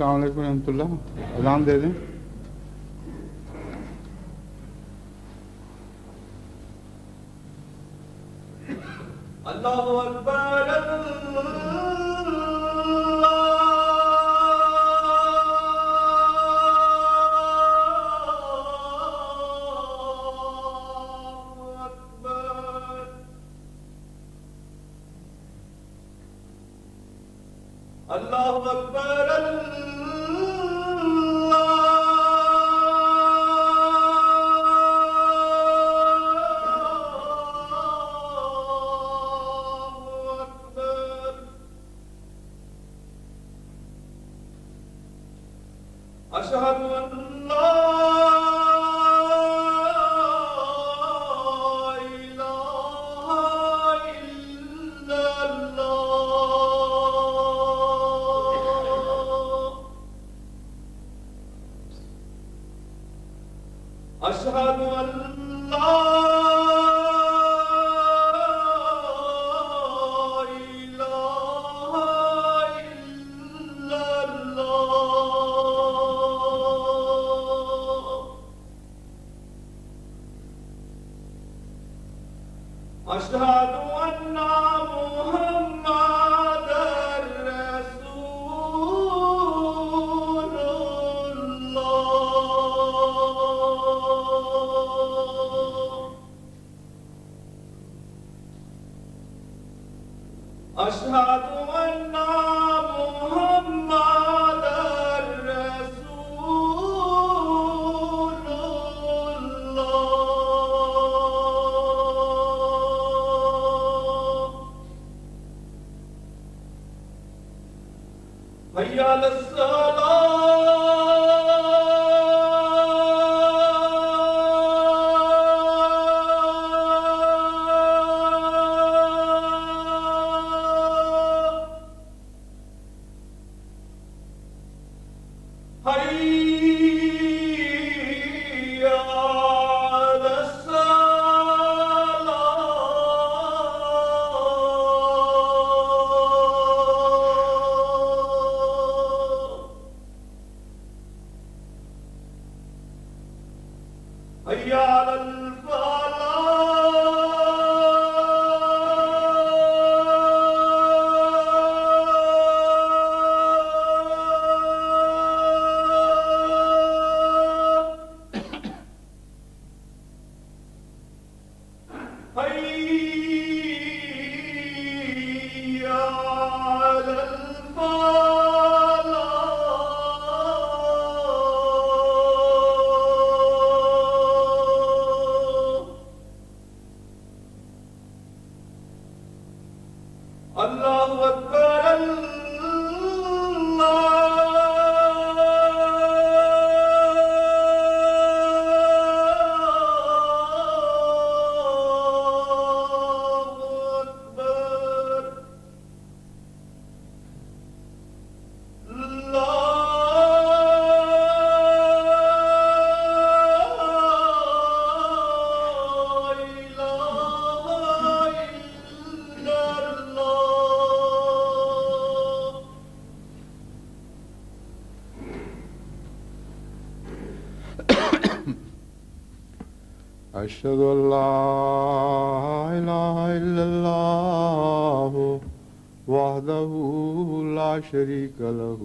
السلام علیکم ورحمۃ اللہ. اذان دے دیں. اللہ اکبر اللہ اکبر اشہد ان لا الہ الا اللہ اشہد ان لا اشہد ان محمد رسول اللہ اشہد ان محمد رسول اللہ حی علی حی علی اللہ اکبر اشہد ان لا الہ الا اللہ وحدہ لا شریک لہ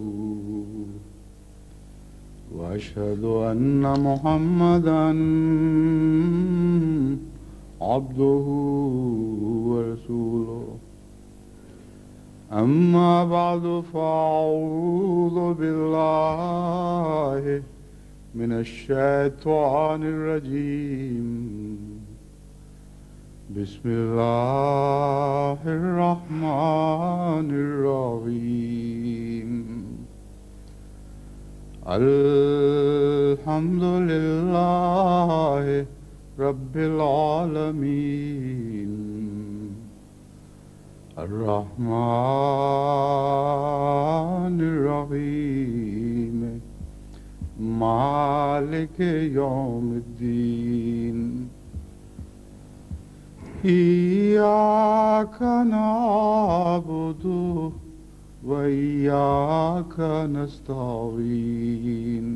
واشہد ان محمدا عبدہ ورسولہ. اما بعد فاعوذ باللہ من الشیطان الرجیم. بسم اللہ الرحمن الرحیم. الحمد للہ رب العالمین الرحمن الرحیم مالک یوم الدین. ایاک نعبد وإياك نستعين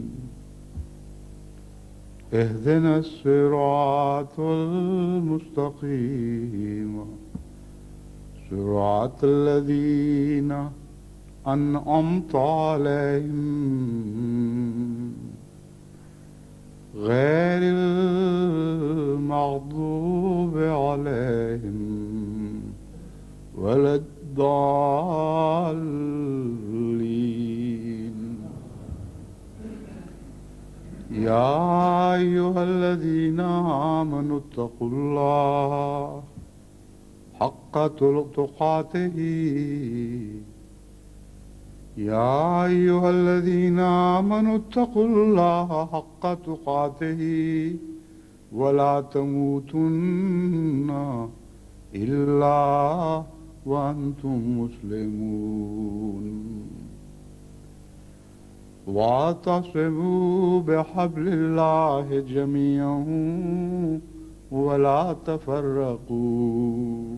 اهدنا الصراط المستقيم صراط الذين أنعمت عليهم غير المغضوب عليهم ولا الضالين. يا أيها الذين آمنوا اتقوا الله حق تقاته يا أيها الذين آمنوا اتقوا الله حق تقاته ولا تموتن إلا وأنتم مسلمون واعتصموا بحبل الله جميعا ولا تفرقوا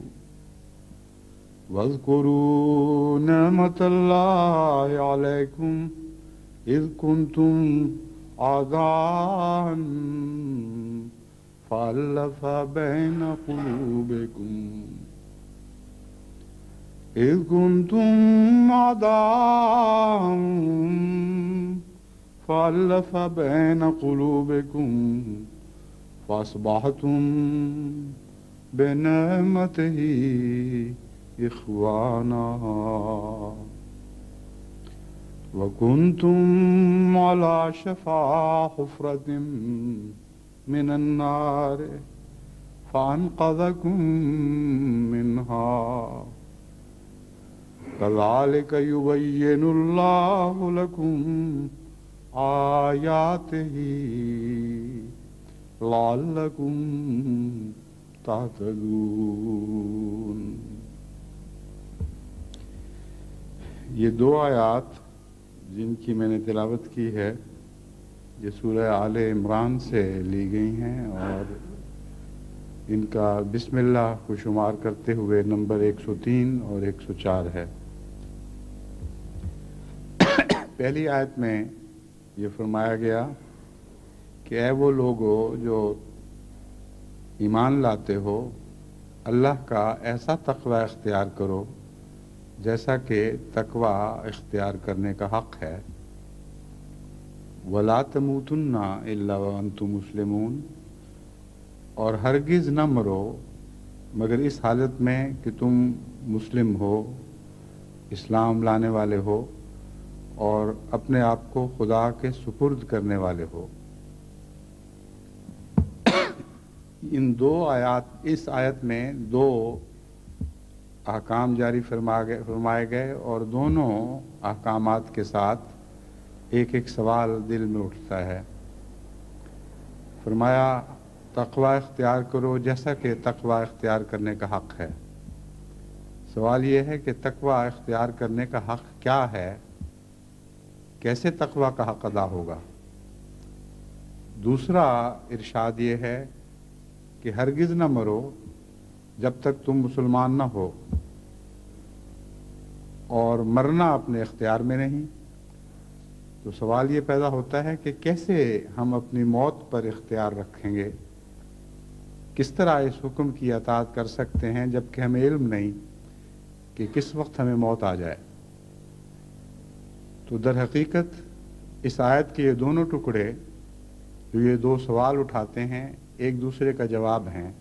واذكروا نعمة الله عليكم إذ كنتم أعداء فألف بين قلوبكم إذ كنتم أعداء فألف بين قلوبكم فأصبحتم بنعمته إخوانا وكنتم على شفا حفرة من النار فأنقذكم منها كذلك يبين الله لكم آياته لعلكم تهتدون. یہ دو آیات جن کی میں نے تلاوت کی ہے یہ سورہ آل عمران سے لی گئی ہیں اور ان کا بسم اللہ کو شمار کرتے ہوئے نمبر 103 اور 104 ہے۔ پہلی آیت میں یہ فرمایا گیا کہ اے وہ لوگو جو ایمان لاتے ہو اللہ کا ایسا تقوی اختیار کرو جیسا کہ تقوی اختیار کرنے کا حق ہے۔ وَلَا تَمُوتُنَّ إِلَّا وَأَنْتُمْ مُسْلِمُونَ، اور ہرگز نہ مرو مگر اس حالت میں کہ تم مسلم ہو، اسلام لانے والے ہو اور اپنے آپ کو خدا کے سپرد کرنے والے ہو۔ ان دو آیات، اس آیت میں دو احکام جاری فرمائے گئے اور دونوں احکامات کے ساتھ ایک ایک سوال دل میں اٹھتا ہے۔ فرمایا تقوی اختیار کرو جیسا کہ تقوی اختیار کرنے کا حق ہے۔ سوال یہ ہے کہ تقوی اختیار کرنے کا حق کیا ہے، کیسے تقوی کا حق ادا ہوگا؟ دوسرا ارشاد یہ ہے کہ ہرگز نہ مرو جب تک تم مسلمان نہ ہو، اور مرنا اپنے اختیار میں نہیں۔ تو سوال یہ پیدا ہوتا ہے کہ کیسے ہم اپنی موت پر اختیار رکھیں گے، کس طرح اس حکم کی اطاعت کر سکتے ہیں جبکہ ہمیں علم نہیں کہ کس وقت ہمیں موت آ جائے۔ تو در حقیقت اس آیت کے یہ دونوں ٹکڑے جو یہ دو سوال اٹھاتے ہیں ایک دوسرے کا جواب ہیں۔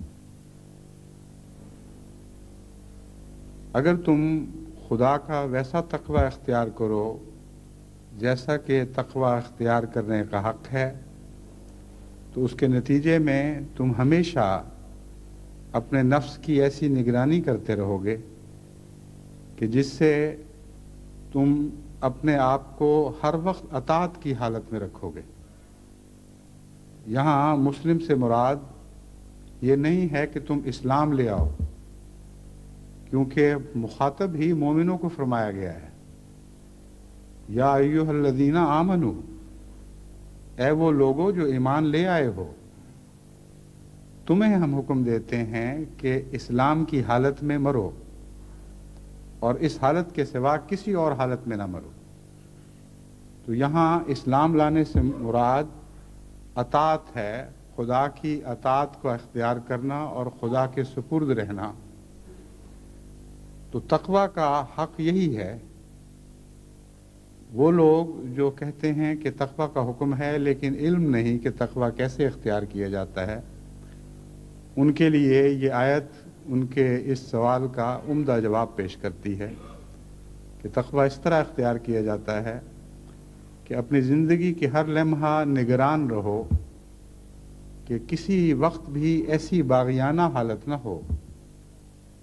اگر تم خدا کا ویسا تقوی اختیار کرو جیسا کہ تقوی اختیار کرنے کا حق ہے تو اس کے نتیجے میں تم ہمیشہ اپنے نفس کی ایسی نگرانی کرتے رہو گے کہ جس سے تم اپنے آپ کو ہر وقت اطاعت کی حالت میں رکھو گے۔ یہاں مسلم سے مراد یہ نہیں ہے کہ تم اسلام لے آؤ، کیونکہ مخاطب ہی مومنوں کو فرمایا گیا ہے۔ یا ایھا الذین آمنو، اے وہ لوگو جو ایمان لے آئے ہو، تمہیں ہم حکم دیتے ہیں کہ اسلام کی حالت میں مرو۔ اور اس حالت کے سوا کسی اور حالت میں نہ مرو۔ تو یہاں اسلام لانے سے مراد اطاعت ہے، خدا کی اطاعت کو اختیار کرنا اور خدا کے سپرد رہنا۔ تو تقوی کا حق یہی ہے۔ وہ لوگ جو کہتے ہیں کہ تقوی کا حکم ہے لیکن علم نہیں کہ تقوی کیسے اختیار کیا جاتا ہے، ان کے لیے یہ آیت ان کے اس سوال کا عمدہ جواب پیش کرتی ہے کہ تقوی اس طرح اختیار کیا جاتا ہے کہ اپنی زندگی کے ہر لمحہ نگران رہو کہ کسی وقت بھی ایسی باغیانہ حالت نہ ہو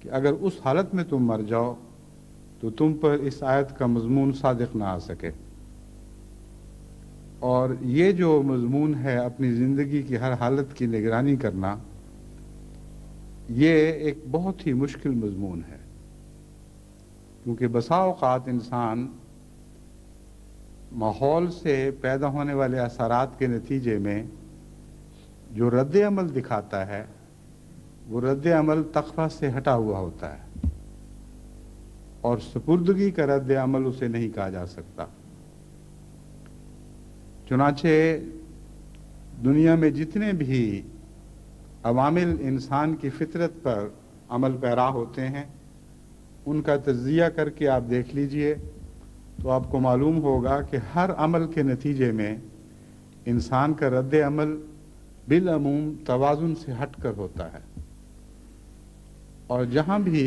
کہ اگر اس حالت میں تم مر جاؤ تو تم پر اس آیت کا مضمون صادق نہ آ سکے۔ اور یہ جو مضمون ہے اپنی زندگی کی ہر حالت کی نگرانی کرنا، یہ ایک بہت ہی مشکل مضمون ہے، کیونکہ بسا اوقات انسان ماحول سے پیدا ہونے والے اثرات کے نتیجے میں جو رد عمل دکھاتا ہے وہ رد عمل تقوی سے ہٹا ہوا ہوتا ہے، اور سپردگی کا رد عمل اسے نہیں کہا جا سکتا۔ چنانچہ دنیا میں جتنے بھی عوامل انسان کی فطرت پر عمل پیرا ہوتے ہیں، ان کا تجزیہ کر کے آپ دیکھ لیجئے تو آپ کو معلوم ہوگا کہ ہر عمل کے نتیجے میں انسان کا رد عمل بالعموم توازن سے ہٹ کر ہوتا ہے، اور جہاں بھی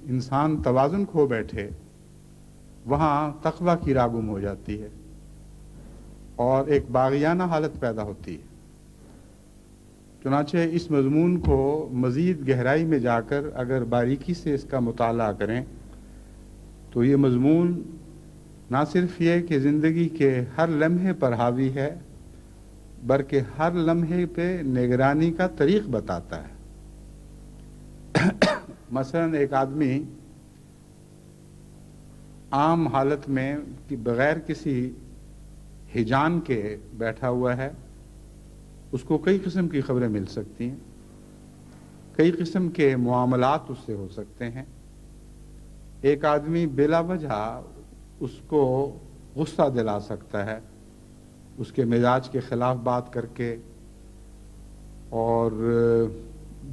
انسان توازن کھو بیٹھے وہاں تقوی کی راہ گم ہو جاتی ہے اور ایک باغیانہ حالت پیدا ہوتی ہے۔ چنانچہ اس مضمون کو مزید گہرائی میں جا کر اگر باریکی سے اس کا مطالعہ کریں تو یہ مضمون نہ صرف یہ کہ زندگی کے ہر لمحے پر حاوی ہے بلکہ ہر لمحے پہ نگرانی کا طریق بتاتا ہے۔ مثلا ایک آدمی عام حالت میں بغیر کسی ہجان کے بیٹھا ہوا ہے، اس کو کئی قسم کی خبریں مل سکتی ہیں، کئی قسم کے معاملات اس سے ہو سکتے ہیں۔ ایک آدمی بلا وجہ اس کو غصہ دلا سکتا ہے، اس کے مزاج کے خلاف بات کر کے اور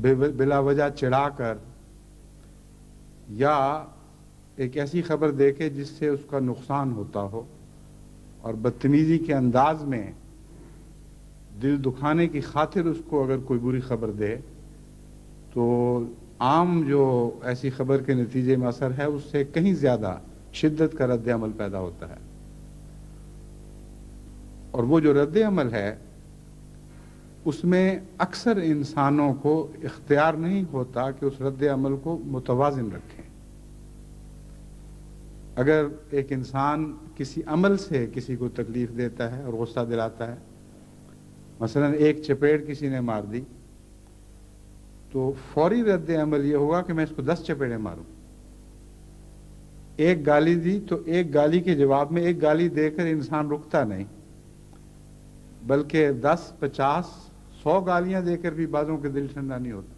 بلا وجہ چڑھا کر، یا ایک ایسی خبر دے کے جس سے اس کا نقصان ہوتا ہو اور بدتمیزی کے انداز میں دل دکھانے کی خاطر اس کو اگر کوئی بری خبر دے تو عام جو ایسی خبر کے نتیجے میں اثر ہے اس سے کہیں زیادہ شدت کا رد عمل پیدا ہوتا ہے، اور وہ جو رد عمل ہے اس میں اکثر انسانوں کو اختیار نہیں ہوتا کہ اس رد عمل کو متوازن رکھیں۔ اگر ایک انسان کسی عمل سے کسی کو تکلیف دیتا ہے اور غصہ دلاتا ہے، مثلا ایک چپیڑ کسی نے مار دی، تو فوری رد عمل یہ ہوگا کہ میں اس کو 10 چپیڑیں ماروں۔ ایک گالی دی تو ایک گالی کے جواب میں ایک گالی دے کر انسان رکتا نہیں، بلکہ 10 50 100 گالیاں دے کر بھی بعضوں کے دل ٹھنڈا نہیں ہوتا۔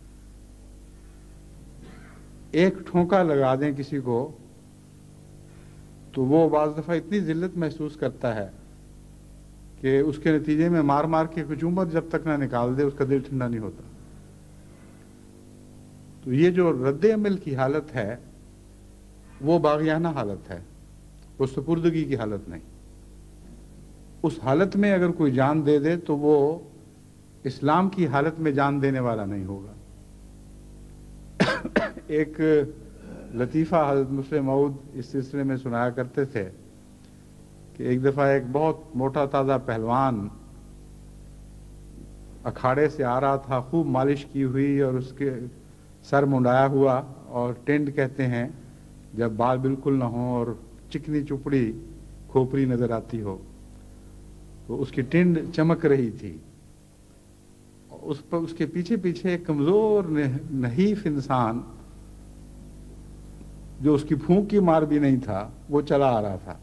ایک ٹھونکا لگا دیں کسی کو تو وہ بعض دفعہ اتنی ذلت محسوس کرتا ہے کہ اس کے نتیجے میں مار مار کے حکومت جب تک نہ نکال دے اس کا دل ٹھنڈا نہیں ہوتا۔ تو یہ جو رد عمل کی حالت ہے وہ باغیانہ حالت ہے، وہ سپردگی کی حالت نہیں۔ اس حالت میں اگر کوئی جان دے دے تو وہ اسلام کی حالت میں جان دینے والا نہیں ہوگا۔ ایک لطیفہ حضرت مسلم موعود اس سلسلے میں سنایا کرتے تھے کہ ایک دفعہ ایک بہت موٹا تازہ پہلوان اکھاڑے سے آ رہا تھا، خوب مالش کی ہوئی اور اس کے سر منڈایا ہوا، اور ٹینڈ کہتے ہیں جب بال بالکل نہ ہوں اور چکنی چپڑی کھوپری نظر آتی ہو، تو اس کی ٹینڈ چمک رہی تھی۔ اس کے پیچھے پیچھے ایک کمزور نحیف انسان جو اس کی پھونک کی مار بھی نہیں تھا وہ چلا آ رہا تھا۔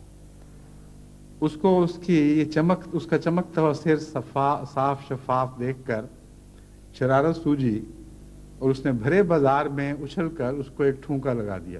اس کو اس کی یہ چمک، اس کا چمکتا ہوا سر صاف شفاف دیکھ کر شرارت سوجی اور اس نے بھرے بازار میں اچھل کر اس کو ایک ٹھونکا لگا دیا۔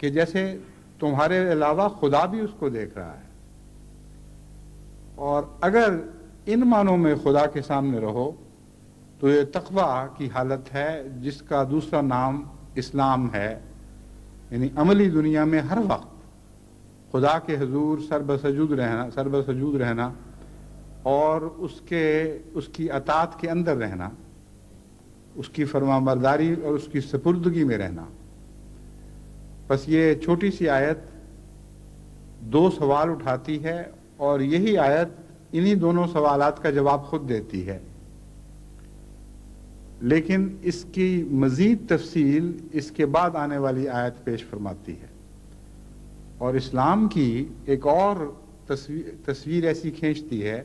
کہ جیسے تمہارے علاوہ خدا بھی اس کو دیکھ رہا ہے، اور اگر ان معنوں میں خدا کے سامنے رہو تو یہ تقوی کی حالت ہے جس کا دوسرا نام اسلام ہے، یعنی عملی دنیا میں ہر وقت خدا کے حضور سر بسجود رہنا اور اس کی اطاعت کے اندر رہنا، اس کی فرمانبرداری اور اس کی سپردگی میں رہنا۔ بس یہ چھوٹی سی آیت دو سوال اٹھاتی ہے، اور یہی آیت انہی دونوں سوالات کا جواب خود دیتی ہے، لیکن اس کی مزید تفصیل اس کے بعد آنے والی آیت پیش فرماتی ہے، اور اسلام کی ایک اور تصویر ایسی کھینچتی ہے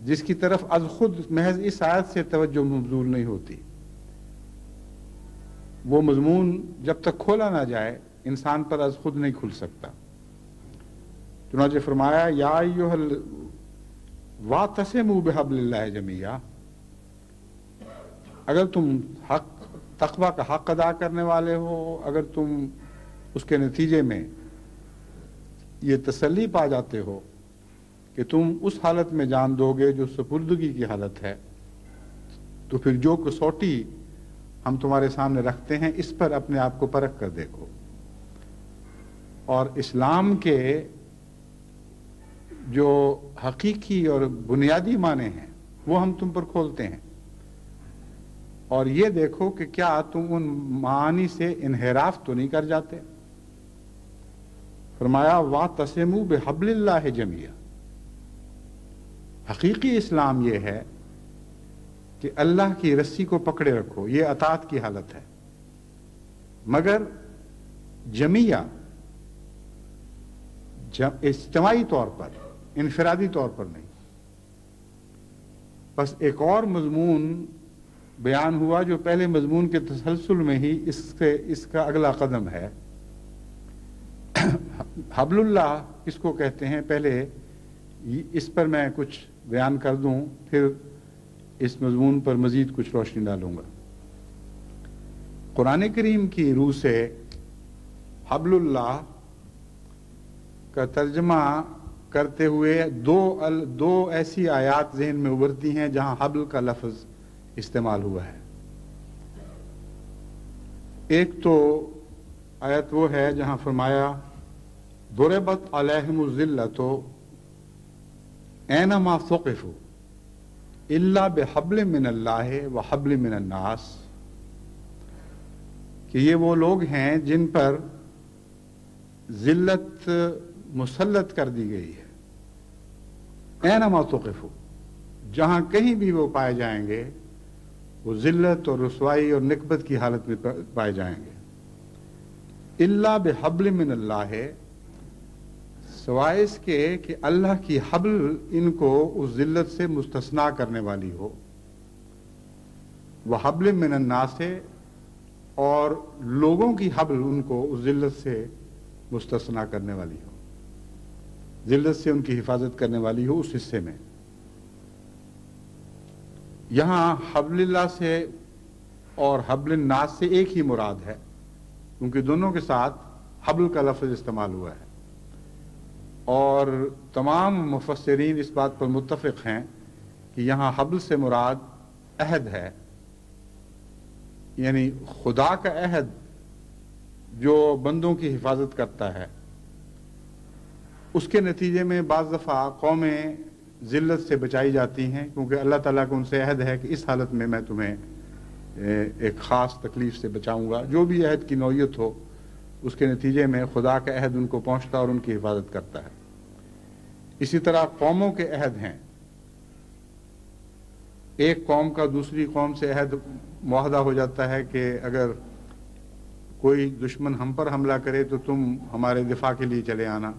جس کی طرف از خود محض اس آیت سے توجہ مبذول نہیں ہوتی۔ وہ مضمون جب تک کھولا نہ جائے انسان پر از خود نہیں کھل سکتا۔ چنانچہ فرمایا یا ایھا واعتصموا بحبل اللہ جمیعا، اگر تم تقوی کا حق ادا کرنے والے ہو، اگر تم اس کے نتیجے میں یہ تسلی پا جاتے ہو کہ تم اس حالت میں جان دو گے جو سپردگی کی حالت ہے، تو پھر جو کسوٹی ہم تمہارے سامنے رکھتے ہیں اس پر اپنے آپ کو پرکھ کر دیکھو۔ اور اسلام کے جو حقیقی اور بنیادی معنی ہیں وہ ہم تم پر کھولتے ہیں، اور یہ دیکھو کہ کیا تم ان معانی سے انحراف تو نہیں کر جاتے۔ فرمایا واعتصموا بحبل اللہ جمیعا، حقیقی اسلام یہ ہے کہ اللہ کی رسی کو پکڑے رکھو، یہ اطاعت کی حالت ہے، مگر جمیعا، اجتماعی طور پر، انفرادی طور پر نہیں۔ بس ایک اور مضمون بیان ہوا جو پہلے مضمون کے تسلسل میں ہی اس کا اگلا قدم ہے۔ حبل اللہ کس کو کہتے ہیں، پہلے اس پر میں کچھ بیان کر دوں، پھر اس مضمون پر مزید کچھ روشنی ڈالوں گا۔ قرآن کریم کی روح سے حبل اللہ کا ترجمہ کرتے ہوئے دو ایسی آیات ذہن میں ابھرتی ہیں جہاں حبل کا لفظ استعمال ہوا ہے۔ ایک تو آیت وہ ہے جہاں فرمایا ضربت علیہم الذلۃ اینما ثقفوا الا بحبل من اللہ وحبل من الناس، کہ یہ وہ لوگ ہیں جن پر ذلت مسلط کر دی گئی ہے۔ اینما ثقفوا، جہاں کہیں بھی وہ پائے جائیں گے وہ ذلت اور رسوائی اور نکبت کی حالت میں پائے جائیں گے۔ الا بحبل من اللہ، سوائے اس کے کہ اللہ کی حبل ان کو اس ذلت سے مستثنا کرنے والی ہو، وحبل من الناس، اور لوگوں کی حبل ان کو اس ذلت سے مستثنا کرنے والی ہو، ذلت سے ان کی حفاظت کرنے والی ہو اس حصے میں۔ یہاں حبل اللہ سے اور حبل الناس سے ایک ہی مراد ہے، کیونکہ دونوں کے ساتھ حبل کا لفظ استعمال ہوا ہے، اور تمام مفسرین اس بات پر متفق ہیں کہ یہاں حبل سے مراد عہد ہے، یعنی خدا کا عہد جو بندوں کی حفاظت کرتا ہے۔ اس کے نتیجے میں بعض دفعہ قومیں ذلت سے بچائی جاتی ہیں، کیونکہ اللہ تعالیٰ کو ان سے عہد ہے کہ اس حالت میں میں تمہیں ایک خاص تکلیف سے بچاؤں گا، جو بھی عہد کی نوعیت ہو اس کے نتیجے میں خدا کا عہد ان کو پہنچتا اور ان کی حفاظت کرتا ہے۔ اسی طرح قوموں کے عہد ہیں، ایک قوم کا دوسری قوم سے عہد معاہدہ ہو جاتا ہے کہ اگر کوئی دشمن ہم پر حملہ کرے تو تم ہمارے دفاع کے لیے چلے آنا۔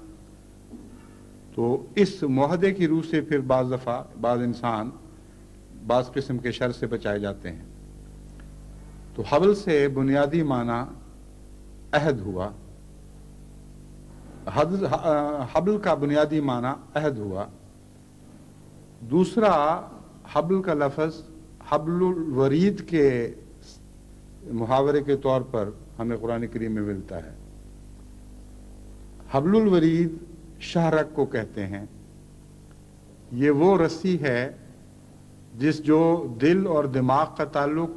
تو اس معاہدے کی روح سے پھر بعض دفعہ بعض انسان بعض قسم کے شر سے بچائے جاتے ہیں۔ تو حبل سے بنیادی معنی عہد ہوا، حبل کا بنیادی معنی عہد ہوا۔ دوسرا حبل کا لفظ حبل الورید کے محاورے کے طور پر ہمیں قرآن کریم میں ملتا ہے، حبل الورید شہرک کو کہتے ہیں. یہ وہ رسی ہے جو دل اور دماغ کا تعلق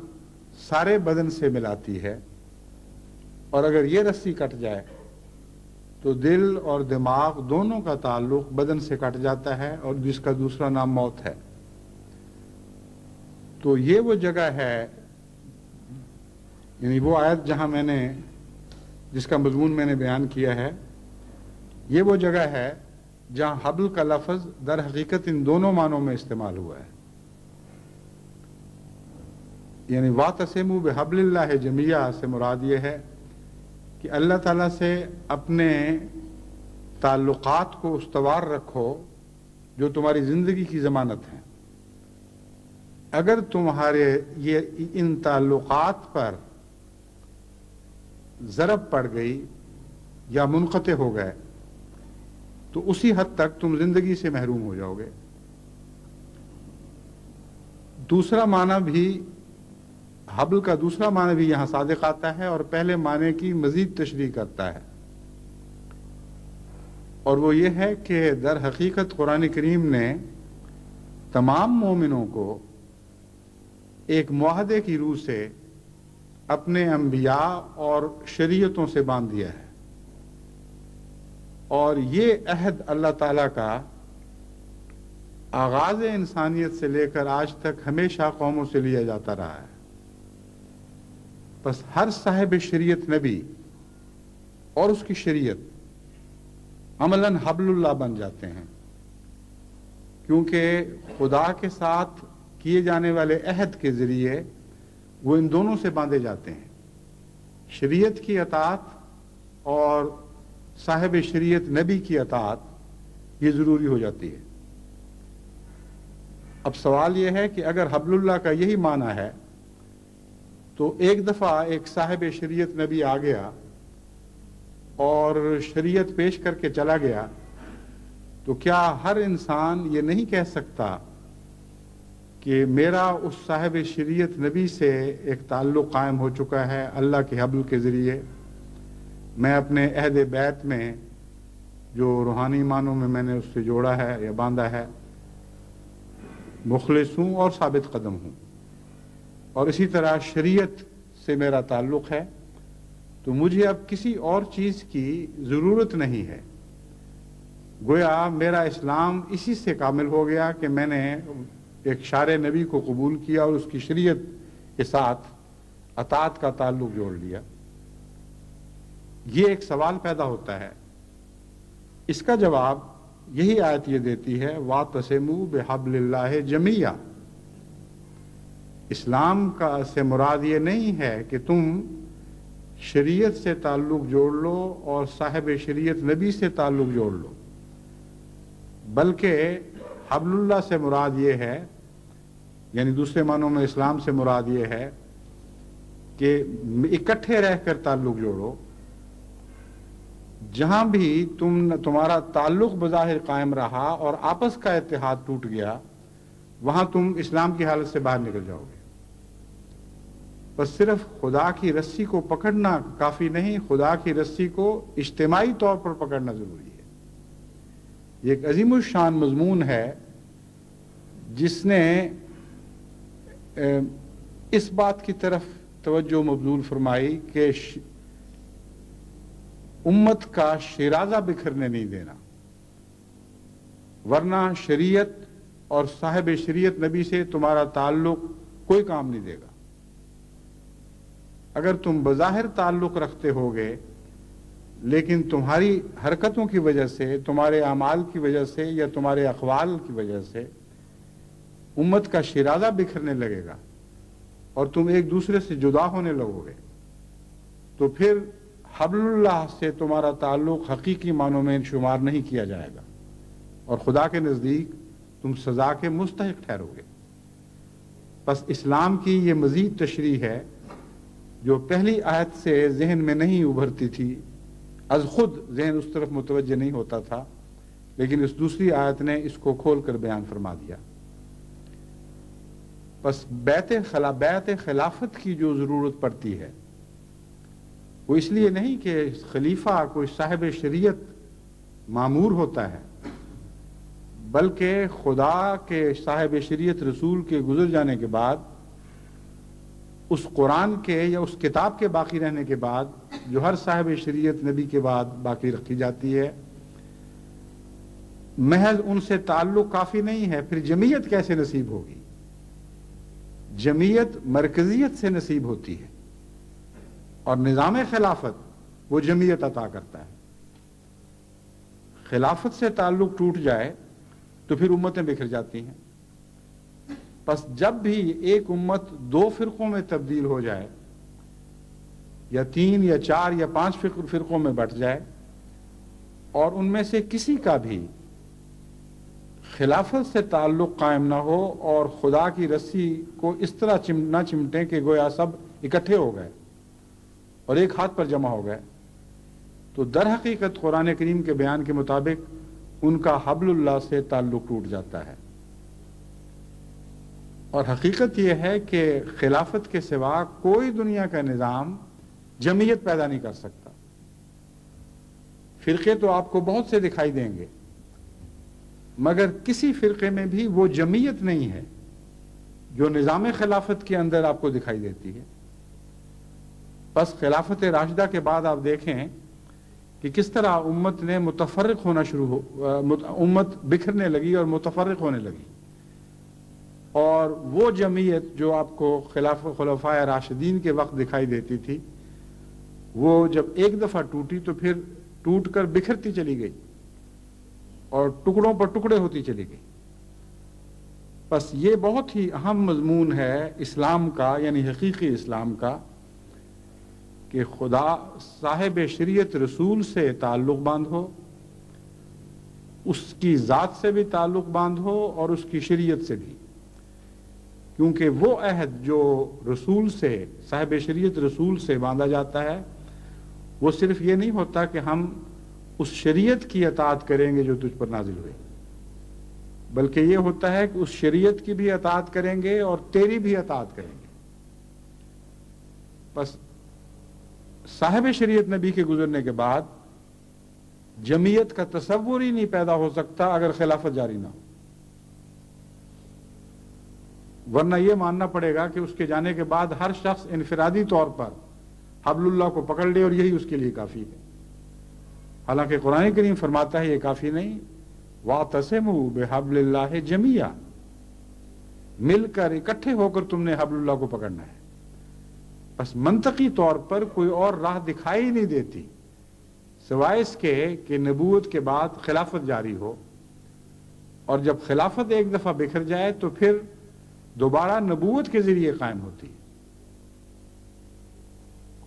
سارے بدن سے ملاتی ہے، اور اگر یہ رسی کٹ جائے تو دل اور دماغ دونوں کا تعلق بدن سے کٹ جاتا ہے، اور جس کا دوسرا نام موت ہے. تو یہ وہ جگہ ہے، یعنی وہ آیت جہاں جس کا مضمون میں نے بیان کیا ہے، یہ وہ جگہ ہے جہاں حبل کا لفظ در حقیقت ان دونوں معنوں میں استعمال ہوا ہے. یعنی وَاعْتَصِمُوا بِحَبْلِ اللَّهِ جَمِيعًا سے مراد یہ ہے کہ اللہ تعالیٰ سے اپنے تعلقات کو استوار رکھو جو تمہاری زندگی کی ضمانت ہیں. اگر تمہارے ان تعلقات پر ضرب پڑ گئی یا منقطع ہو گئے تو اسی حد تک تم زندگی سے محروم ہو جاؤ گے. دوسرا معنی بھی، حبل کا دوسرا معنی بھی یہاں صادق آتا ہے اور پہلے معنی کی مزید تشریح کرتا ہے، اور وہ یہ ہے کہ در حقیقت قرآن کریم نے تمام مومنوں کو ایک معاہدے کی روح سے اپنے انبیاء اور شریعتوں سے باندھ دیا ہے، اور یہ عہد اللہ تعالیٰ کا آغاز انسانیت سے لے کر آج تک ہمیشہ قوموں سے لیا جاتا رہا ہے. بس ہر صاحب شریعت نبی اور اس کی شریعت عملاً حبل اللہ بن جاتے ہیں، کیونکہ خدا کے ساتھ کیے جانے والے عہد کے ذریعے وہ ان دونوں سے باندھے جاتے ہیں. شریعت کی اطاعت اور صاحب شریعت نبی کی اطاعت یہ ضروری ہو جاتی ہے. اب سوال یہ ہے کہ اگر حبل اللہ کا یہی معنی ہے تو ایک دفعہ ایک صاحب شریعت نبی آ گیا اور شریعت پیش کر کے چلا گیا، تو کیا ہر انسان یہ نہیں کہہ سکتا کہ میرا اس صاحب شریعت نبی سے ایک تعلق قائم ہو چکا ہے اللہ کے حبل کے ذریعے؟ میں اپنے عہد بیت میں جو روحانی معنوں میں نے اس سے جوڑا ہے یا باندھا ہے، مخلص ہوں اور ثابت قدم ہوں، اور اسی طرح شریعت سے میرا تعلق ہے، تو مجھے اب کسی اور چیز کی ضرورت نہیں ہے. گویا میرا اسلام اسی سے کامل ہو گیا کہ میں نے ایک شارع نبی کو قبول کیا اور اس کی شریعت کے ساتھ اطاعت کا تعلق جوڑ لیا. یہ ایک سوال پیدا ہوتا ہے، اس کا جواب یہی آیت یہ دیتی ہے، وَاعْتَصِمُوا بِحَبْلِ اللَّهِ جَمِيعًا. اسلام کا سے مراد یہ نہیں ہے کہ تم شریعت سے تعلق جوڑ لو اور صاحب شریعت نبی سے تعلق جوڑ لو، بلکہ حبل اللہ سے مراد یہ ہے، یعنی دوسرے معنوں میں اسلام سے مراد یہ ہے کہ اکٹھے رہ کر تعلق جوڑو. جہاں بھی تمہارا تعلق بظاہر قائم رہا اور آپس کا اتحاد ٹوٹ گیا، وہاں تم اسلام کی حالت سے باہر نکل جاؤ گے. بس صرف خدا کی رسی کو پکڑنا کافی نہیں، خدا کی رسی کو اجتماعی طور پر پکڑنا ضروری ہے. یہ ایک عظیم الشان مضمون ہے جس نے اس بات کی طرف توجہ مبذول فرمائی کہ امت کا شیرازہ بکھرنے نہیں دینا، ورنہ شریعت اور صاحب شریعت نبی سے تمہارا تعلق کوئی کام نہیں دے گا. اگر تم بظاہر تعلق رکھتے ہوگے لیکن تمہاری حرکتوں کی وجہ سے، تمہارے اعمال کی وجہ سے یا تمہارے اقوال کی وجہ سے امت کا شیرازہ بکھرنے لگے گا اور تم ایک دوسرے سے جدا ہونے لگو گے، تو پھر حبل اللہ سے تمہارا تعلق حقیقی معنوں میں شمار نہیں کیا جائے گا اور خدا کے نزدیک تم سزا کے مستحق ٹھہرو گے. بس اسلام کی یہ مزید تشریح ہے جو پہلی آیت سے ذہن میں نہیں ابھرتی تھی، از خود ذہن اس طرف متوجہ نہیں ہوتا تھا، لیکن اس دوسری آیت نے اس کو کھول کر بیان فرما دیا. بس بیعت خلافت کی جو ضرورت پڑتی ہے وہ اس لیے نہیں کہ خلیفہ کوئی صاحب شریعت معمور ہوتا ہے، بلکہ خدا کے صاحب شریعت رسول کے گزر جانے کے بعد اس قرآن کے یا اس کتاب کے باقی رہنے کے بعد جو ہر صاحب شریعت نبی کے بعد باقی رکھی جاتی ہے، محض ان سے تعلق کافی نہیں ہے، پھر جمعیت کیسے نصیب ہوگی؟ جمعیت مرکزیت سے نصیب ہوتی ہے، اور نظام خلافت وہ جمعیت عطا کرتا ہے۔ خلافت سے تعلق ٹوٹ جائے تو پھر امتیں بکھر جاتی ہیں۔ پس جب بھی ایک امت 2 فرقوں میں تبدیل ہو جائے، یا 3 یا 4 یا 5 فرقوں میں بٹ جائے، اور ان میں سے کسی کا بھی خلافت سے تعلق قائم نہ ہو اور خدا کی رسی کو اس طرح نہ چمٹیں کہ گویا سب اکٹھے ہو گئے اور ایک ہاتھ پر جمع ہو گئے، تو در حقیقت قرآن کریم کے بیان کے مطابق ان کا حبل اللہ سے تعلق ٹوٹ جاتا ہے۔ اور حقیقت یہ ہے کہ خلافت کے سوا کوئی دنیا کا نظام جمعیت پیدا نہیں کر سکتا۔ فرقے تو آپ کو بہت سے دکھائی دیں گے، مگر کسی فرقے میں بھی وہ جمعیت نہیں ہے جو نظام خلافت کے اندر آپ کو دکھائی دیتی ہے۔ بس خلافت راشدہ کے بعد آپ دیکھیں کہ کس طرح امت نے متفرق ہونا امت بکھرنے لگی اور متفرق ہونے لگی، اور وہ جمعیت جو آپ کو خلفائے راشدین کے وقت دکھائی دیتی تھی، وہ جب ایک دفعہ ٹوٹی تو پھر ٹوٹ کر بکھرتی چلی گئی اور ٹکڑوں پر ٹکڑے ہوتی چلی گئی۔ بس یہ بہت ہی اہم مضمون ہے اسلام کا، یعنی حقیقی اسلام کا، کہ خدا صاحب شریعت رسول سے تعلق باندھو، اس کی ذات سے بھی تعلق باندھو اور اس کی شریعت سے بھی، کیونکہ وہ عہد جو رسول سے، صاحب شریعت رسول سے باندھا جاتا ہے، وہ صرف یہ نہیں ہوتا کہ ہم اس شریعت کی اطاعت کریں گے جو تجھ پر نازل ہوئی، بلکہ یہ ہوتا ہے کہ اس شریعت کی بھی اطاعت کریں گے اور تیری بھی اطاعت کریں گے۔ بس صاحب شریعت نبی کے گزرنے کے بعد جمعیت کا تصور ہی نہیں پیدا ہو سکتا اگر خلافت جاری نہ ہو، ورنہ یہ ماننا پڑے گا کہ اس کے جانے کے بعد ہر شخص انفرادی طور پر حبل اللہ کو پکڑ لے اور یہی اس کے لیے کافی ہے۔ حالانکہ قرآن کریم فرماتا ہے یہ کافی نہیں، وَاعْتَصِمُوا بِحَبْلِ اللَّهِ جَمِيعًا، مل کر اکٹھے ہو کر تم نے حبل اللہ کو پکڑنا ہے۔ بس منطقی طور پر کوئی اور راہ دکھائی نہیں دیتی سوائے اس کے کہ نبوت کے بعد خلافت جاری ہو، اور جب خلافت ایک دفعہ بکھر جائے تو پھر دوبارہ نبوت کے ذریعے قائم ہوتی ہے،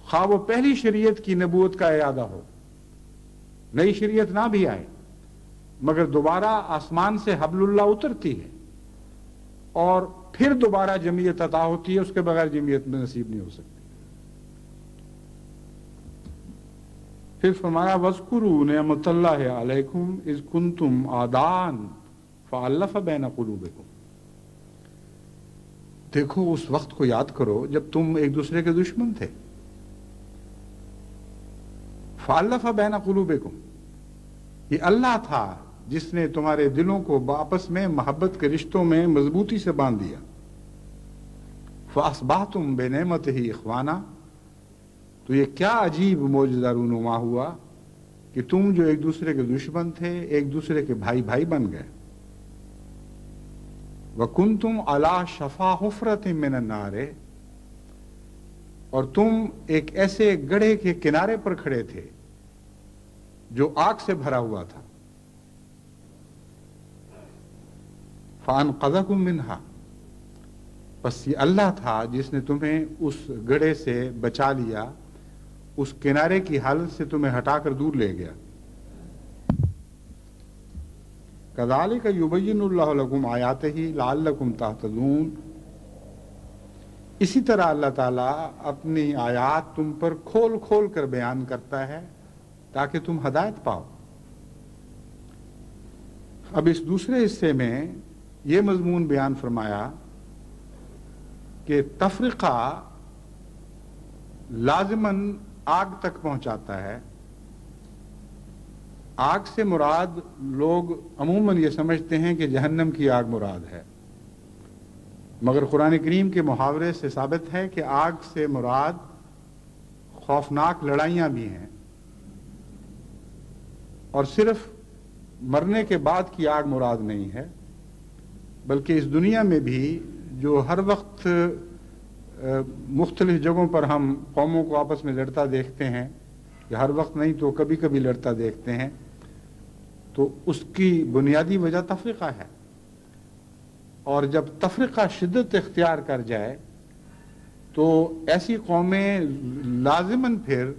خواہ وہ پہلی شریعت کی نبوت کا اعادہ ہو، نئی شریعت نہ بھی آئے، مگر دوبارہ آسمان سے حبل اللہ اترتی ہے اور پھر دوبارہ جمعیت عطا ہوتی ہے، اس کے بغیر جمعیت میں نصیب نہیں ہو سکتی۔ پھر فرمایا وَاذْكُرُوا نِعْمَتَ اللَّهِ عَلَيْكُمْ إِذْ كُنْتُمْ أَعْدَاءً فَأَلَّفَ بَيْنَ قُلُوبِكُمْ، دیکھو اس وقت کو یاد کرو جب تم ایک دوسرے کے دشمن تھے۔ فَأَلَّفَ بَيْنَ قُلُوبِكُمْ، یہ اللہ تھا جس نے تمہارے دلوں کو آپس میں محبت کے رشتوں میں مضبوطی سے باندھ دیا۔ فَأَصْبَحْتُمْ بِنِعْمَتِهِ إِخْوَانًا، تو یہ کیا عجیب معجزہ رونما ہوا کہ تم جو ایک دوسرے کے دشمن تھے ایک دوسرے کے بھائی بھائی بن گئے۔ وَكُنْتُمْ عَلَى شَفَا حُفْرَةٍ مِّنَ النَّارِ، اور تم ایک ایسے گڑھے کے کنارے پر کھڑے تھے جو آگ سے بھرا ہوا تھا۔ فَأَنْقَذَكُم مِّنْهَا، بس یہ اللہ تھا جس نے تمہیں اس گڑھے سے بچا لیا، اس کنارے کی حالت سے تمہیں ہٹا کر دور لے گیا۔ كَذَلِكَ يُبَيِّنُ اللَّهُ لَكُمْ آيَاتِهِ لَعَلَّكُمْ تَهْتَدُونَ، اسی طرح اللہ تعالیٰ اپنی آیات تم پر کھول کھول کر بیان کرتا ہے تاکہ تم ہدایت پاؤ۔ اب اس دوسرے حصے میں یہ مضمون بیان فرمایا کہ تفرقہ لازماً آگ تک پہنچاتا ہے، آگ سے مراد لوگ عموماً یہ سمجھتے ہیں کہ جہنم کی آگ مراد ہے، مگر قرآن کریم کے محاورے سے ثابت ہے کہ آگ سے مراد خوفناک لڑائیاں بھی ہیں، اور صرف مرنے کے بعد کی آگ مراد نہیں ہے، بلکہ اس دنیا میں بھی جو ہر وقت مختلف جگہوں پر ہم قوموں کو آپس میں لڑتا دیکھتے ہیں، یا ہر وقت نہیں تو کبھی کبھی لڑتا دیکھتے ہیں، تو اس کی بنیادی وجہ تفرقہ ہے، اور جب تفرقہ شدت اختیار کر جائے تو ایسی قومیں لازماً پھر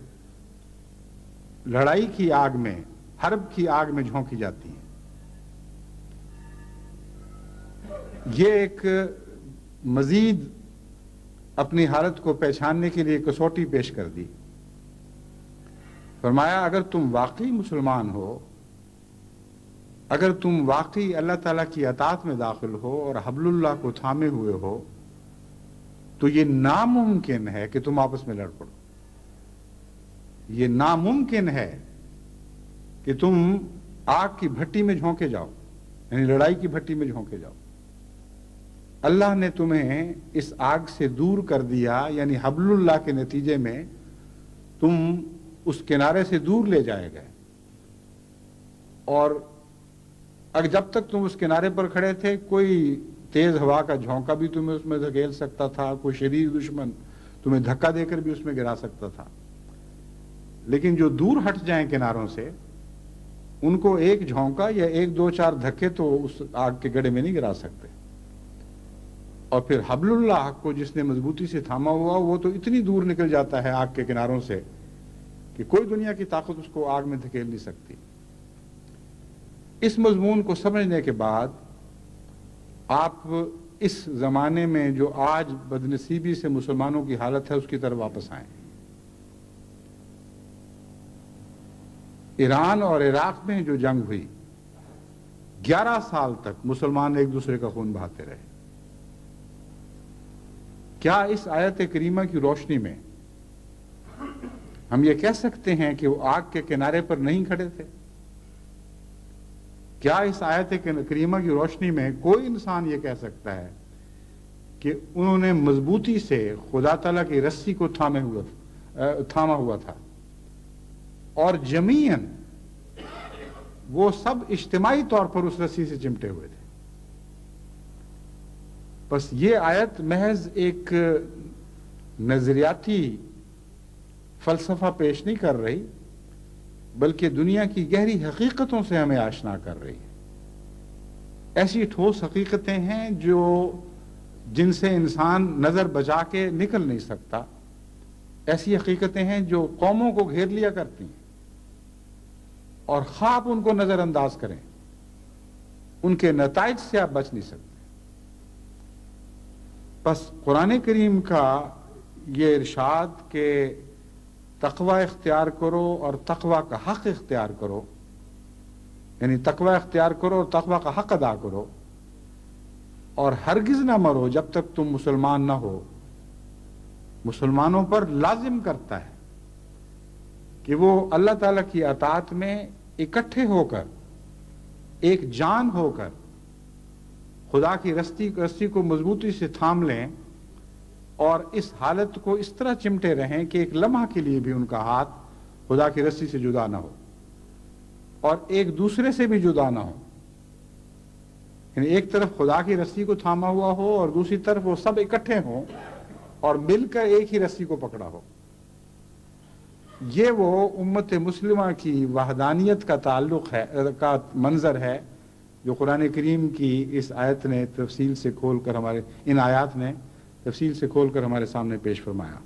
لڑائی کی آگ میں، حرب کی آگ میں جھونکی جاتی ہیں۔ یہ ایک مزید اپنی حالت کو پہچاننے کے لیے کسوٹی پیش کر دی۔ فرمایا اگر تم واقعی مسلمان ہو، اگر تم واقعی اللہ تعالیٰ کی اطاعت میں داخل ہو اور حبل اللہ کو تھامے ہوئے ہو، تو یہ ناممکن ہے کہ تم آپس میں لڑ پڑو۔ یہ ناممکن ہے کہ تم آگ کی بھٹی میں جھونکے جاؤ، یعنی لڑائی کی بھٹی میں جھونکے جاؤ۔ اللہ نے تمہیں اس آگ سے دور کر دیا، یعنی حبل اللہ کے نتیجے میں تم اس کنارے سے دور لے جائے گئے، اور اگر جب تک تم اس کنارے پر کھڑے تھے کوئی تیز ہوا کا جھونکا بھی تمہیں اس میں دھکیل سکتا تھا، کوئی شدید دشمن تمہیں دھکا دے کر بھی اس میں گرا سکتا تھا، لیکن جو دور ہٹ جائیں کناروں سے ان کو ایک جھونکا یا ایک دو چار دھکے تو اس آگ کے گڑھے میں نہیں گرا سکتے۔ اور پھر حبل اللہ کو جس نے مضبوطی سے تھاما ہوا وہ تو اتنی دور نکل جاتا ہے آگ کے کناروں سے کہ کوئی دنیا کی طاقت اس کو آگ میں دھکیل نہیں سکتی۔ اس مضمون کو سمجھنے کے بعد آپ اس زمانے میں جو آج بدنصیبی سے مسلمانوں کی حالت ہے اس کی طرف واپس آئیں۔ ایران اور عراق میں جو جنگ ہوئی 11 سال تک مسلمان ایک دوسرے کا خون بہاتے رہے۔ کیا اس آیت کریمہ کی روشنی میں ہم یہ کہہ سکتے ہیں کہ وہ آگ کے کنارے پر نہیں کھڑے تھے؟ کیا اس آیت کریمہ کی روشنی میں کوئی انسان یہ کہہ سکتا ہے کہ انہوں نے مضبوطی سے خدا تعالیٰ کی رسی کو تھاما ہوا تھا، اور جمیعاً وہ سب اجتماعی طور پر اس رسی سے چمٹے ہوئے تھے؟ بس یہ آیت محض ایک نظریاتی فلسفہ پیش نہیں کر رہی، بلکہ دنیا کی گہری حقیقتوں سے ہمیں آشنا کر رہی ہے۔ ایسی ٹھوس حقیقتیں ہیں جن سے انسان نظر بچا کے نکل نہیں سکتا، ایسی حقیقتیں ہیں جو قوموں کو گھیر لیا کرتی ہیں، اور خواب ان کو نظر انداز کریں ان کے نتائج سے آپ بچ نہیں سکتے۔ بس قرآن کریم کا یہ ارشاد کہ تقوی اختیار کرو اور تقوی کا حق اختیار کرو، یعنی تقوی اختیار کرو اور تقوی کا حق ادا کرو، اور ہرگز نہ مرو جب تک تم مسلمان نہ ہو، مسلمانوں پر لازم کرتا ہے کہ وہ اللہ تعالیٰ کی اطاعت میں اکٹھے ہو کر، ایک جان ہو کر خدا کی رسی کو مضبوطی سے تھام لیں، اور اس حالت کو اس طرح چمٹے رہیں کہ ایک لمحہ کے لیے بھی ان کا ہاتھ خدا کی رسی سے جدا نہ ہو، اور ایک دوسرے سے بھی جدا نہ ہو، یعنی ایک طرف خدا کی رسی کو تھاما ہوا ہو اور دوسری طرف وہ سب اکٹھے ہوں اور مل کر ایک ہی رسی کو پکڑا ہو۔ یہ وہ امت مسلمہ کی وحدانیت کا تعلق ہے، کا منظر ہے جو قرآن کریم کی اس آیت نے تفصیل سے کھول کر ان آیات نے تفصیل سے کھول کر ہمارے سامنے پیش فرمایا۔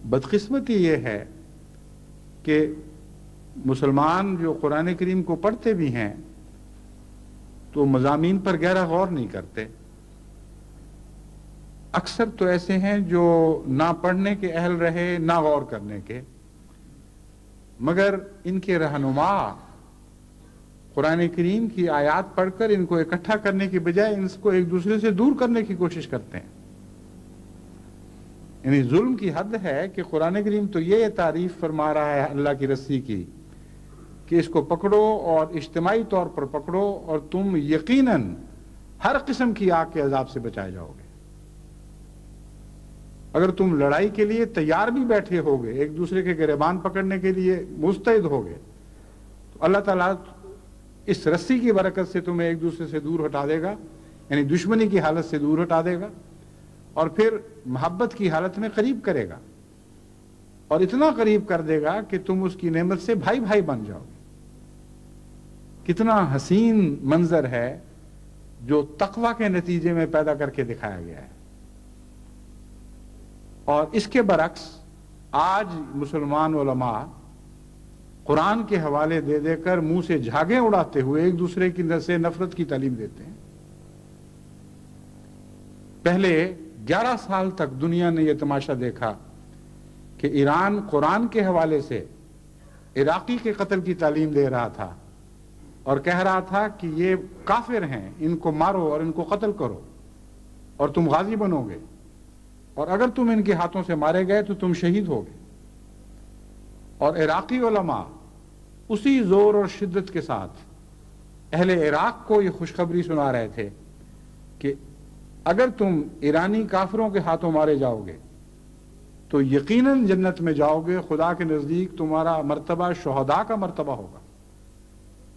بدقسمتی یہ ہے کہ مسلمان جو قرآن کریم کو پڑھتے بھی ہیں تو مضامین پر گہرا غور نہیں کرتے۔ اکثر تو ایسے ہیں جو نہ پڑھنے کے اہل رہے نہ غور کرنے کے، مگر ان کے رہنما قرآن کریم کی آیات پڑھ کر ان کو اکٹھا کرنے کی بجائے ان کو ایک دوسرے سے دور کرنے کی کوشش کرتے ہیں، یعنی ظلم کی حد ہے کہ قرآن کریم تو یہ تعریف فرما رہا ہے اللہ کی رسی کی کہ اس کو پکڑو اور اجتماعی طور پر پکڑو اور تم یقیناً ہر قسم کی آگ کے عذاب سے بچائے جاؤ گے۔ اگر تم لڑائی کے لیے تیار بھی بیٹھے ہوگے، ایک دوسرے کے گریبان پکڑنے کے لیے مستعد ہوگے، تو اللہ تعالیٰ اس رسی کی برکت سے تمہیں ایک دوسرے سے دور ہٹا دے گا، یعنی دشمنی کی حالت سے دور ہٹا دے گا، اور پھر محبت کی حالت میں قریب کرے گا، اور اتنا قریب کر دے گا کہ تم اس کی نعمت سے بھائی بھائی بن جاؤ گے۔ کتنا حسین منظر ہے جو تقوی کے نتیجے میں پیدا کر کے دکھایا گیا ہے۔ اور اس کے برعکس آج مسلمان علماء قرآن کے حوالے دے دے کر منہ سے جھاگیں اڑاتے ہوئے ایک دوسرے کی سے نفرت کی تعلیم دیتے ہیں۔ پہلے 11 سال تک دنیا نے یہ تماشا دیکھا کہ ایران قرآن کے حوالے سے عراقی کے قتل کی تعلیم دے رہا تھا اور کہہ رہا تھا کہ یہ کافر ہیں، ان کو مارو اور ان کو قتل کرو اور تم غازی بنو گے، اور اگر تم ان کے ہاتھوں سے مارے گئے تو تم شہید ہوگے۔ اور عراقی علماء اسی زور اور شدت کے ساتھ اہل عراق کو یہ خوشخبری سنا رہے تھے کہ اگر تم ایرانی کافروں کے ہاتھوں مارے جاؤ گے تو یقیناً جنت میں جاؤ گے، خدا کے نزدیک تمہارا مرتبہ شہداء کا مرتبہ ہوگا،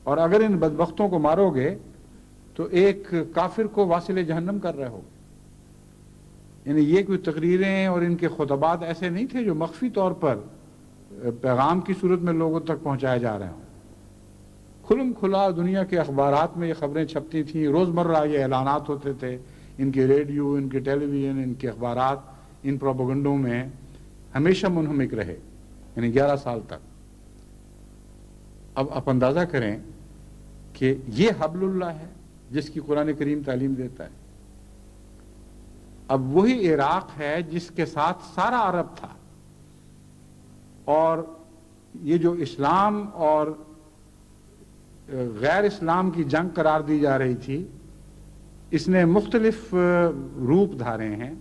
اور اگر ان بدبختوں کو مارو گے تو ایک کافر کو واصل جہنم کر رہے ہو۔ یعنی یہ کوئی تقریریں اور ان کے خطبات ایسے نہیں تھے جو مخفی طور پر پیغام کی صورت میں لوگوں تک پہنچائے جا رہے ہوں۔ کھلم کھلا دنیا کے اخبارات میں یہ خبریں چھپتی تھیں، روزمرہ یہ اعلانات ہوتے تھے، ان کے ریڈیو، ان کے ٹیلی ویژن، ان کے اخبارات ان پروپیگنڈوں میں ہمیشہ منہمک رہے، یعنی 11 سال تک۔ اب آپ اندازہ کریں کہ یہ حبل اللہ ہے جس کی قرآن کریم تعلیم دیتا ہے۔ اب وہی عراق ہے جس کے ساتھ سارا عرب تھا، اور یہ جو اسلام اور غیر اسلام کی جنگ قرار دی جا رہی تھی، اس نے مختلف روپ دھارے ہیں۔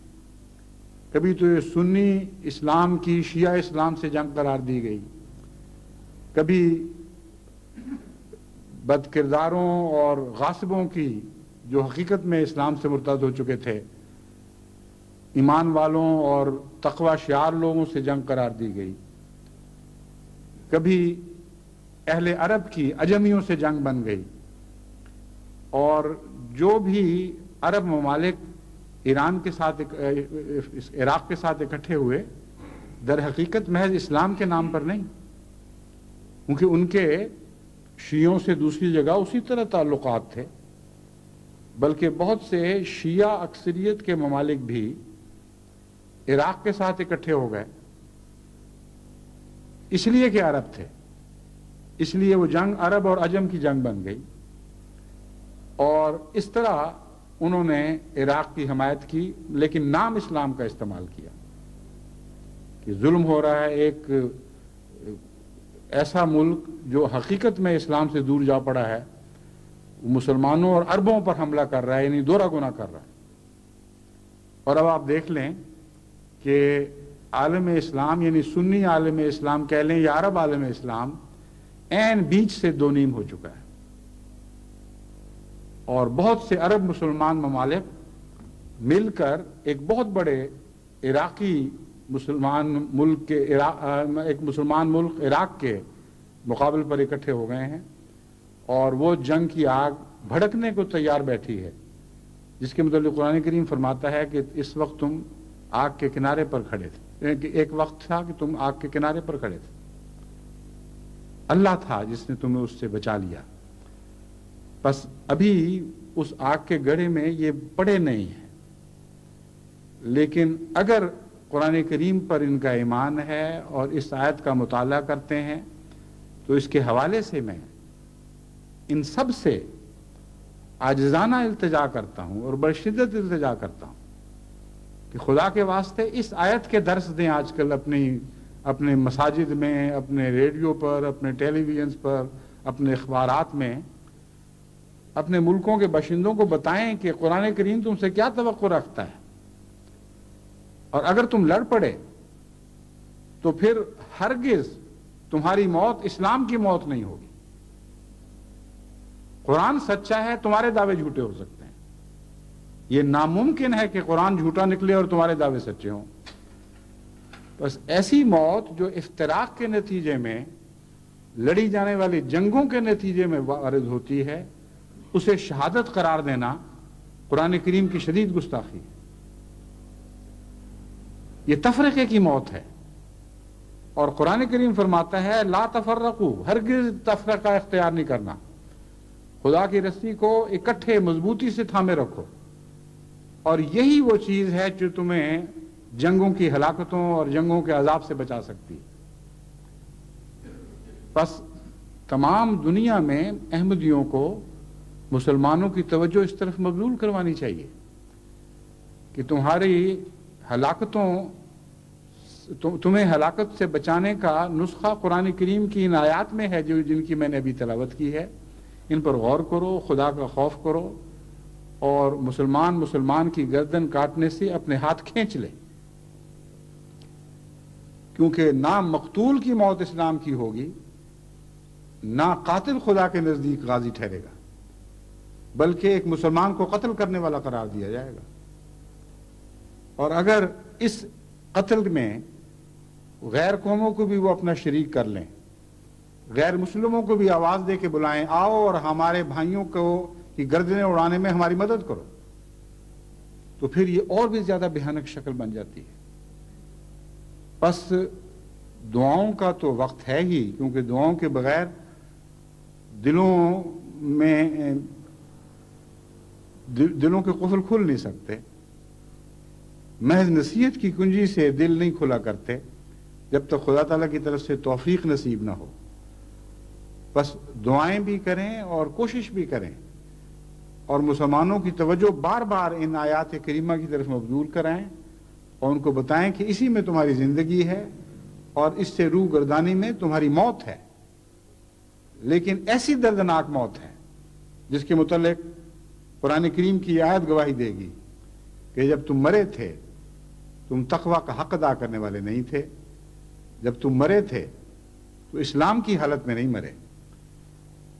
کبھی تو یہ سنی اسلام کی شیعہ اسلام سے جنگ قرار دی گئی، کبھی بد کرداروں اور غاصبوں کی جو حقیقت میں اسلام سے مرتد ہو چکے تھے، ایمان والوں اور تقوی شعار لوگوں سے جنگ قرار دی گئی، کبھی اہل عرب کی عجمیوں سے جنگ بن گئی، اور جو بھی عرب ممالک ایران کے ساتھ عراق کے ساتھ اکٹھے ہوئے، در حقیقت محض اسلام کے نام پر نہیں، کیونکہ ان کے شیعوں سے دوسری جگہ اسی طرح تعلقات تھے، بلکہ بہت سے شیعہ اکثریت کے ممالک بھی عراق کے ساتھ اکٹھے ہو گئے، اس لیے کہ عرب تھے، اس لیے وہ جنگ عرب اور عجم کی جنگ بن گئی، اور اس طرح انہوں نے عراق کی حمایت کی، لیکن نام اسلام کا استعمال کیا کہ ظلم ہو رہا ہے، ایک ایسا ملک جو حقیقت میں اسلام سے دور جا پڑا ہے، مسلمانوں اور عربوں پر حملہ کر رہا ہے، یعنی دوہرا گناہ کر رہا ہے۔ اور اب آپ دیکھ لیں کہ عالم اسلام، یعنی سنی عالم اسلام کہہ لیں یا عرب عالم اسلام، عین بیچ سے دو نیم ہو چکا ہے، اور بہت سے عرب مسلمان ممالک مل کر ایک بہت بڑے عراقی مسلمان ملک کے ایک مسلمان ملک عراق کے مقابل پر اکٹھے ہو گئے ہیں، اور وہ جنگ کی آگ بھڑکنے کو تیار بیٹھی ہے، جس کے متعلق قرآن کریم فرماتا ہے کہ اس وقت تم آگ کے کنارے پر کھڑے تھے، ایک وقت تھا کہ تم آگ کے کنارے پر کھڑے تھے، اللہ تھا جس نے تمہیں اس سے بچا لیا، بس ابھی اس آگ کے گڑھے میں یہ پڑے نہیں ہیں، لیکن اگر قرآن کریم پر ان کا ایمان ہے اور اس آیت کا مطالعہ کرتے ہیں تو اس کے حوالے سے میں ان سب سے عاجزانہ التجا کرتا ہوں اور بشدت التجا کرتا ہوں کہ خدا کے واسطے اس آیت کے درس دیں آج کل اپنے مساجد میں، اپنے ریڈیو پر، اپنے ٹیلی ویژنز پر، اپنے اخبارات میں، اپنے ملکوں کے باشندوں کو بتائیں کہ قرآن کریم تم سے کیا توقع رکھتا ہے، اور اگر تم لڑ پڑے تو پھر ہرگز تمہاری موت اسلام کی موت نہیں ہوگی. قرآن سچا ہے، تمہارے دعوے جھوٹے ہو سکتے ہیں. یہ ناممکن ہے کہ قرآن جھوٹا نکلے اور تمہارے دعوے سچے ہوں. بس ایسی موت جو افتراق کے نتیجے میں، لڑی جانے والی جنگوں کے نتیجے میں وارد ہوتی ہے، اسے شہادت قرار دینا قرآن کریم کی شدید گستاخی ہے. یہ تفرقے کی موت ہے. اور قرآن کریم فرماتا ہے لا تفرقو، ہرگز تفرقہ اختیار نہیں کرنا. خدا کی رسی کو اکٹھے مضبوطی سے تھامے رکھو. اور یہی وہ چیز ہے جو تمہیں جنگوں کی ہلاکتوں اور جنگوں کے عذاب سے بچا سکتی ہے. بس تمام دنیا میں احمدیوں کو، مسلمانوں کی توجہ اس طرف مبذول کروانی چاہیے کہ تمہیں ہلاکت سے بچانے کا نسخہ قرآن کریم کی ان آیات میں ہے جن کی میں نے ابھی تلاوت کی ہے. ان پر غور کرو، خدا کا خوف کرو، اور مسلمان کی گردن کاٹنے سے اپنے ہاتھ کھینچ لے. کیونکہ نہ مقتول کی موت اسلام کی ہوگی، نہ قاتل خدا کے نزدیک غازی ٹھہرے گا، بلکہ ایک مسلمان کو قتل کرنے والا قرار دیا جائے گا. اور اگر اس قتل میں غیر قوموں کو بھی وہ اپنا شریک کر لیں، غیر مسلموں کو بھی آواز دے کے بلائیں، آؤ اور ہمارے بھائیوں کو کی گردنیں اڑانے میں ہماری مدد کرو، تو پھر یہ اور بھی زیادہ بھیانک شکل بن جاتی ہے. بس دعاؤں کا تو وقت ہے ہی، کیونکہ دعاؤں کے بغیر دلوں کے قفل کھل نہیں سکتے. محض نصیحت کی کنجی سے دل نہیں کھلا کرتے جب تک خدا تعالیٰ کی طرف سے توفیق نصیب نہ ہو. بس دعائیں بھی کریں اور کوشش بھی کریں، اور مسلمانوں کی توجہ بار بار ان آیات کریمہ کی طرف مبذول کرائیں اور ان کو بتائیں کہ اسی میں تمہاری زندگی ہے اور اس سے روح گردانی میں تمہاری موت ہے. لیکن ایسی دردناک موت ہے جس کے متعلق قرآن کریم کی آیت گواہی دے گی کہ جب تم مرے تھے تم تقوی کا حق ادا کرنے والے نہیں تھے. جب تم مرے تھے تو اسلام کی حالت میں نہیں مرے.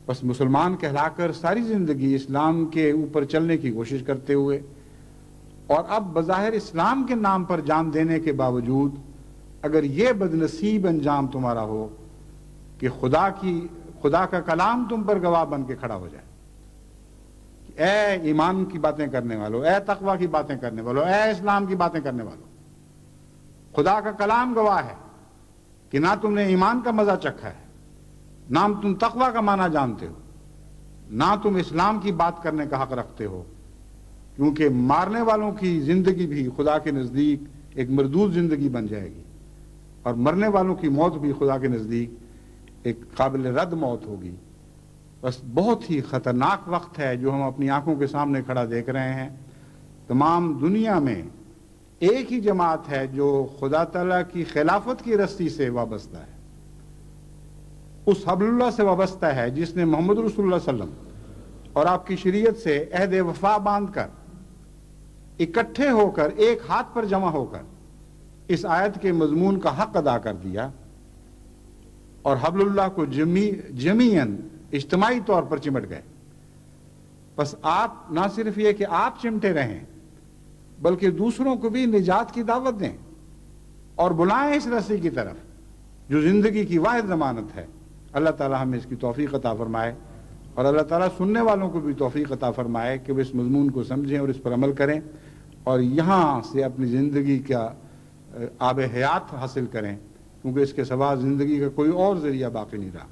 بس مسلمان کہلا کر ساری زندگی اسلام کے اوپر چلنے کی کوشش کرتے ہوئے، اور اب بظاہر اسلام کے نام پر جان دینے کے باوجود اگر یہ بدنصیب انجام تمہارا ہو کہ خدا کا کلام تم پر گواہ بن کے کھڑا ہو جائے، اے ایمان کی باتیں کرنے والوں، اے تقوی کی باتیں کرنے والوں، اے اسلام کی باتیں کرنے والوں، خدا کا کلام گواہ ہے کہ نہ تم نے ایمان کا مزہ چکھا ہے، نہ تم تقوی کا معنی جانتے ہو، نہ تم اسلام کی بات کرنے کا حق رکھتے ہو. کیونکہ مارنے والوں کی زندگی بھی خدا کے نزدیک ایک مردود زندگی بن جائے گی، اور مرنے والوں کی موت بھی خدا کے نزدیک ایک قابل رد موت ہوگی. بس بہت ہی خطرناک وقت ہے جو ہم اپنی آنکھوں کے سامنے کھڑا دیکھ رہے ہیں. تمام دنیا میں ایک ہی جماعت ہے جو خدا تعالیٰ کی خلافت کی رسی سے وابستہ ہے، اس حبل اللہ سے وابستہ ہے جس نے محمد رسول اللہ صلی اللہ علیہ وسلم اور آپ کی شریعت سے عہد وفا باندھ کر، اکٹھے ہو کر، ایک ہاتھ پر جمع ہو کر اس آیت کے مضمون کا حق ادا کر دیا، اور حبل اللہ کو جمیعاً اجتماعی طور پر چمٹ گئے. بس آپ نہ صرف یہ کہ آپ چمٹے رہیں، بلکہ دوسروں کو بھی نجات کی دعوت دیں اور بلائیں اس رسی کی طرف جو زندگی کی واحد ضمانت ہے. اللہ تعالیٰ ہمیں اس کی توفیق عطا فرمائے، اور اللہ تعالیٰ سننے والوں کو بھی توفیق عطا فرمائے کہ وہ اس مضمون کو سمجھیں اور اس پر عمل کریں، اور یہاں سے اپنی زندگی کا آب حیات حاصل کریں، کیونکہ اس کے سوا زندگی کا کوئی اور ذریعہ باقی نہیں رہا.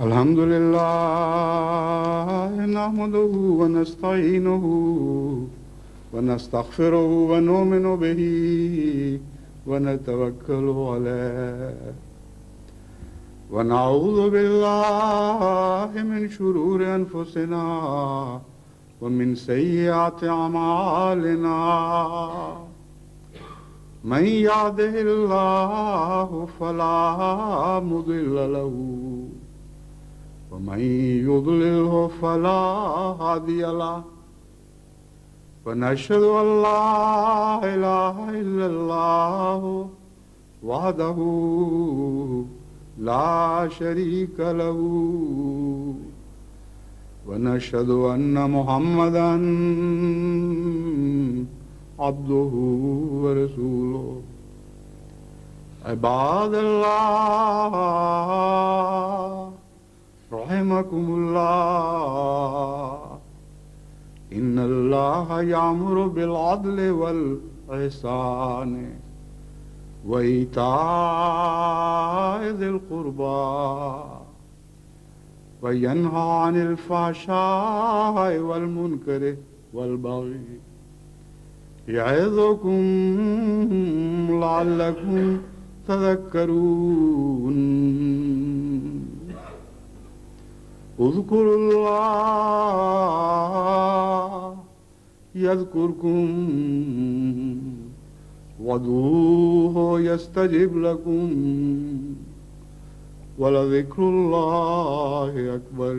الحمد للہ نحمده ونستعینه ونستغفره ونؤمن به ونتوکل علیہ ونعوذ باللہ من شرور انفسنا ومن سيئات أعمالنا من يهده الله فلا مضل له ومن يضلله فلا هادي له ونشهد أن لا إله إلا الله وحده لا شريك له ونشهد أن محمدا عبده ورسوله عباد الله رحمكم الله إن الله يأمر بالعدل والإحسان وإيتاء ذي القربى وينهى عن الفحشاء والمنكر والبغي يعظكم لعلكم تذكرون اذكروا الله يذكركم وادعوه يستجب لكم ولذكر الله أكبر